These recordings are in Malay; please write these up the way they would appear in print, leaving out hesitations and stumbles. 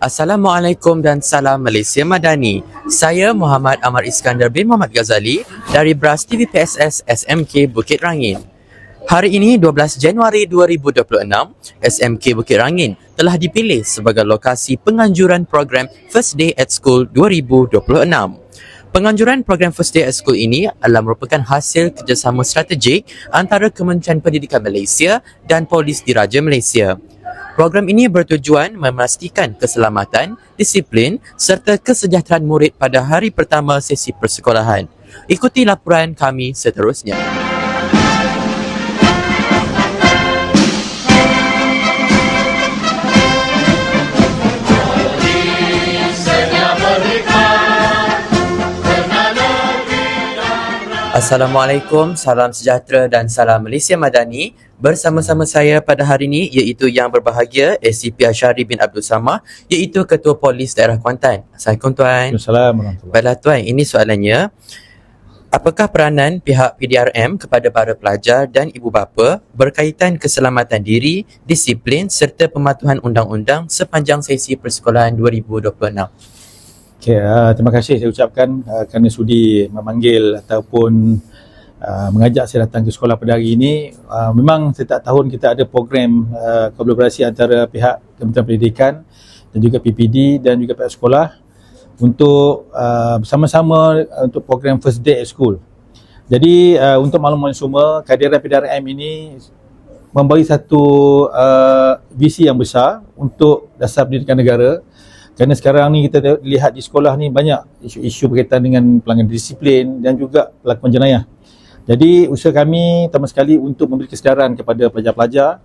Assalamualaikum dan salam Malaysia Madani. Saya Muhammad Amar Iskandar bin Muhammad Ghazali dari BRAS TVPSS SMK Bukit Rangin. Hari ini 12 Januari 2026, SMK Bukit Rangin telah dipilih sebagai lokasi penganjuran program First Day at School 2026. Penganjuran program First Day at School ini adalah merupakan hasil kerjasama strategik antara Kementerian Pendidikan Malaysia dan Polis Diraja Malaysia. Program ini bertujuan memastikan keselamatan, disiplin serta kesejahteraan murid pada hari pertama sesi persekolahan. Ikuti laporan kami seterusnya. Assalamualaikum, salam sejahtera dan salam Malaysia Madani. Bersama-sama saya pada hari ini iaitu yang berbahagia ACP Ashari bin Abdul Samad, iaitu Ketua Polis Daerah Kuantan. Assalamualaikum Tuan. Assalamualaikum. Baiklah Tuan, ini soalannya. Apakah peranan pihak PDRM kepada para pelajar dan ibu bapa berkaitan keselamatan diri, disiplin serta pematuhan undang-undang sepanjang sesi persekolahan 2026? Okay, terima kasih saya ucapkan kerana sudi memanggil ataupun mengajak saya datang ke sekolah pada hari ini. Memang setiap tahun kita ada program kolaborasi antara pihak Kementerian Pendidikan dan juga PPD dan juga pihak sekolah untuk bersama-sama untuk program First Day at School. Jadi untuk makluman semua, kehadiran PDRM ini memberi satu visi yang besar untuk dasar pendidikan negara. Kerana sekarang ni kita lihat di sekolah ni banyak isu-isu berkaitan dengan pelanggaran disiplin dan juga pelakuan jenayah. Jadi usaha kami pertama sekali untuk memberi kesedaran kepada pelajar-pelajar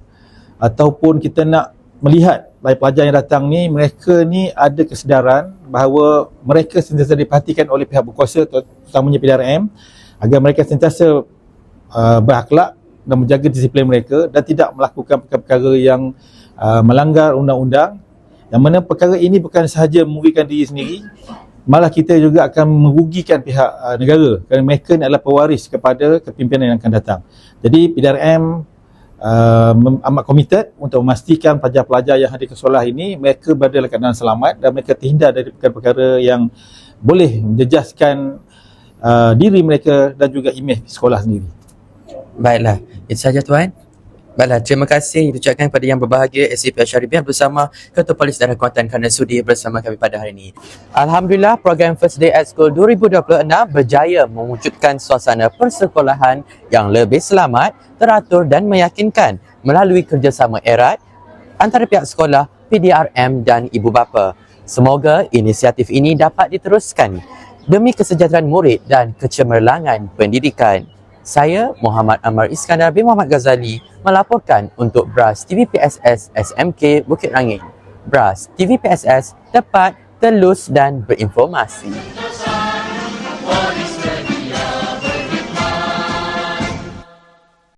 ataupun kita nak melihat pelajar yang datang ni, mereka ni ada kesedaran bahawa mereka sentiasa diperhatikan oleh pihak berkuasa terutamanya PDRM agar mereka sentiasa berakhlak dan menjaga disiplin mereka dan tidak melakukan perkara-perkara yang melanggar undang-undang. Yang mana perkara ini bukan sahaja merugikan diri sendiri, malah kita juga akan merugikan pihak negara kerana mereka ni adalah pewaris kepada kepimpinan yang akan datang. Jadi PDRM amat komited untuk memastikan pelajar-pelajar yang hadir ke sekolah ini mereka berada dalam keadaan selamat dan mereka terhindar dari perkara-perkara yang boleh menjejaskan diri mereka dan juga imej sekolah sendiri. Baiklah, itu sahaja Tuan. Baiklah, terima kasih diucapkan kepada yang berbahagia ACP Ashari bin Abdul Samad, Ketua Polis Daerah Kuantan kerana sudi bersama kami pada hari ini. Alhamdulillah, program First Day at School 2026 berjaya mewujudkan suasana persekolahan yang lebih selamat, teratur dan meyakinkan melalui kerjasama erat antara pihak sekolah, PDRM dan ibu bapa. Semoga inisiatif ini dapat diteruskan demi kesejahteraan murid dan kecemerlangan pendidikan. Saya Muhammad Amar Iskandar bin Muhammad Ghazali melaporkan untuk BRAS TVPSS SMK Bukit Rangin. BRAS TVPSS, tepat, telus dan berinformasi.